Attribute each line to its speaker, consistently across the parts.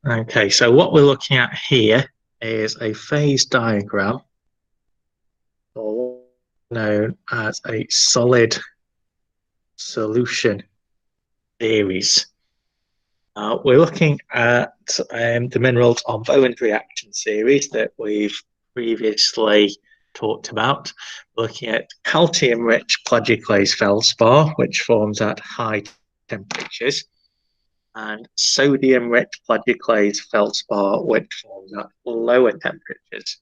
Speaker 1: Okay, so what we're looking at here is a phase diagram, or known as a solid solution series. We're looking at the minerals on Bowen's reaction series that we've previously talked about, looking at calcium-rich plagioclase feldspar, which forms at high temperatures, and sodium-rich plagioclase feldspar, which forms at lower temperatures.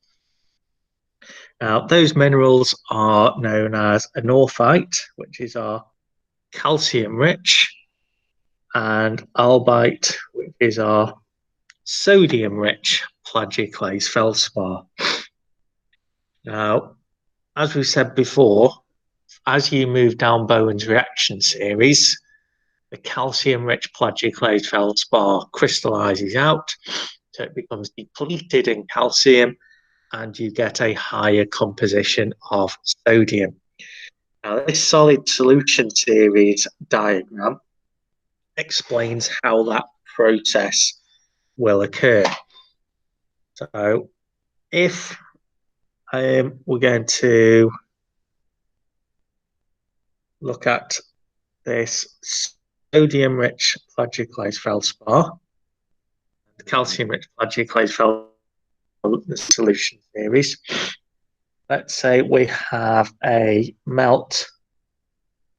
Speaker 1: Now, those minerals are known as anorthite, which is our calcium-rich, and albite, which is our sodium-rich plagioclase feldspar. Now, as we said before, as you move down Bowen's reaction series, the calcium-rich plagioclase feldspar crystallizes out, so it becomes depleted in calcium, and you get a higher composition of sodium. Now, this solid solution series diagram explains how that process will occur. So, if we're going to look at this sodium-rich plagioclase feldspar, the calcium-rich plagioclase feldspar, the solution series. Let's say we have a melt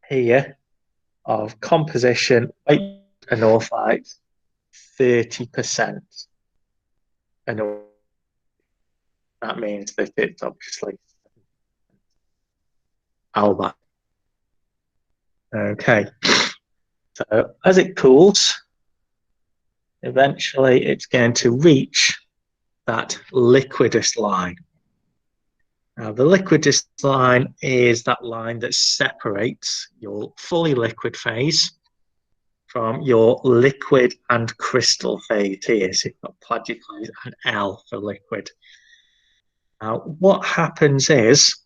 Speaker 1: here of composition white anorthite 30%. And that means that it's obviously albite. Okay, so as it cools, eventually it's going to reach that liquidus line. Now, the liquidus line is that line that separates your fully liquid phase from your liquid and crystal phase here. So you've got plagioclase and L for liquid. Now, what happens is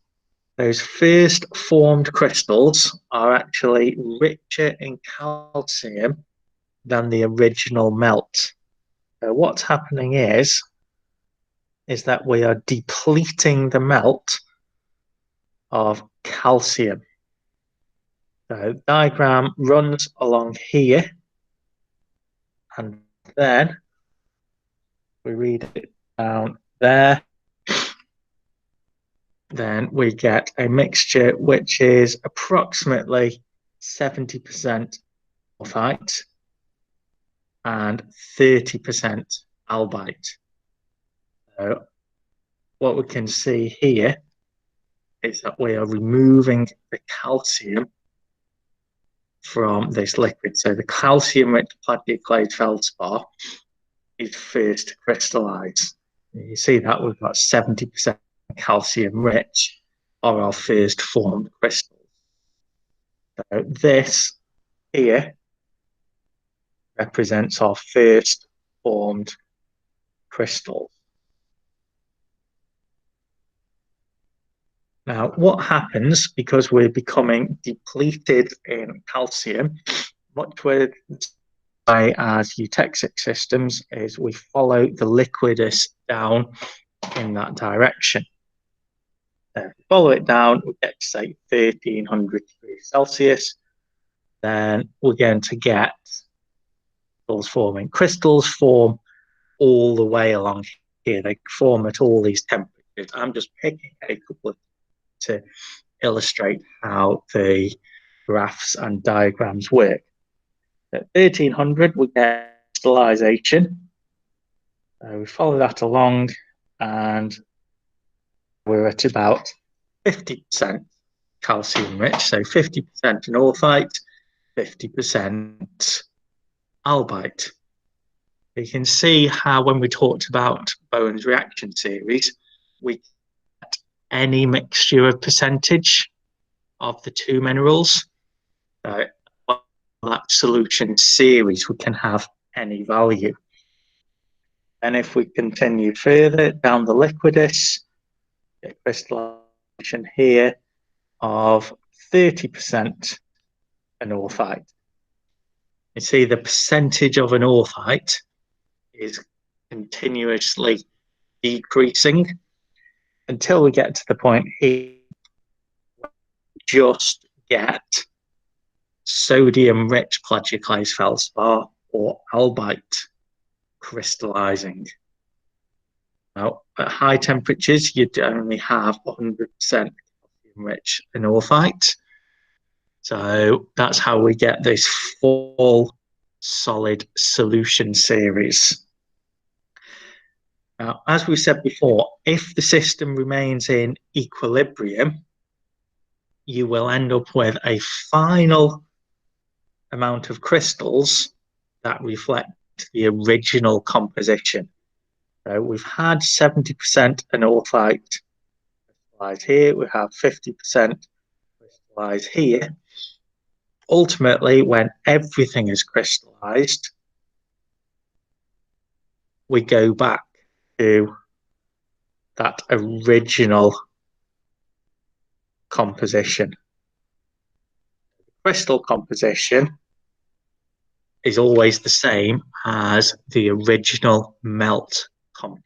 Speaker 1: those first formed crystals are actually richer in calcium than the original melt. So what's happening is that we are depleting the melt of calcium. So the diagram runs along here, and then we read it down there. Then we get a mixture which is approximately 70% anorthite and 30% albite. So what we can see here is that we are removing the calcium from this liquid. So the calcium-rich plagioclase feldspar is first to crystallize. You see that we've got 70% calcium-rich are our first formed crystals. So this here represents our first formed crystals. Now, what happens because we're becoming depleted in calcium, what we're as eutectic systems is we follow the liquidus down in that direction. If we follow it down, we get to say 1300 degrees Celsius, then we're going to get those forming. Crystals form all the way along here. They form at all these temperatures. I'm just picking a couple of to illustrate how the graphs and diagrams work. At 1300, we get crystallization. We follow that along, and we're at about 50% calcium rich, so 50% anorthite, 50% albite. You can see how when we talked about Bowen's reaction series, we get any mixture of percentage of the two minerals. That solution series, we can have any value. And if we continue further down the liquidus, get crystallization here of 30% anorthite. You see the percentage of anorthite is continuously decreasing until we get to the point here, just get sodium-rich plagioclase feldspar or albite crystallizing. Now, at high temperatures, you'd only have 100% calcium-rich anorthite. So that's how we get this full solid solution series. Now, as we said before, if the system remains in equilibrium, you will end up with a final amount of crystals that reflect the original composition. So we've had 70% anorthite crystallized here, we have 50% crystallized here. Ultimately, when everything is crystallized, we go back to that original composition. The crystal composition is always the same as the original melt composition.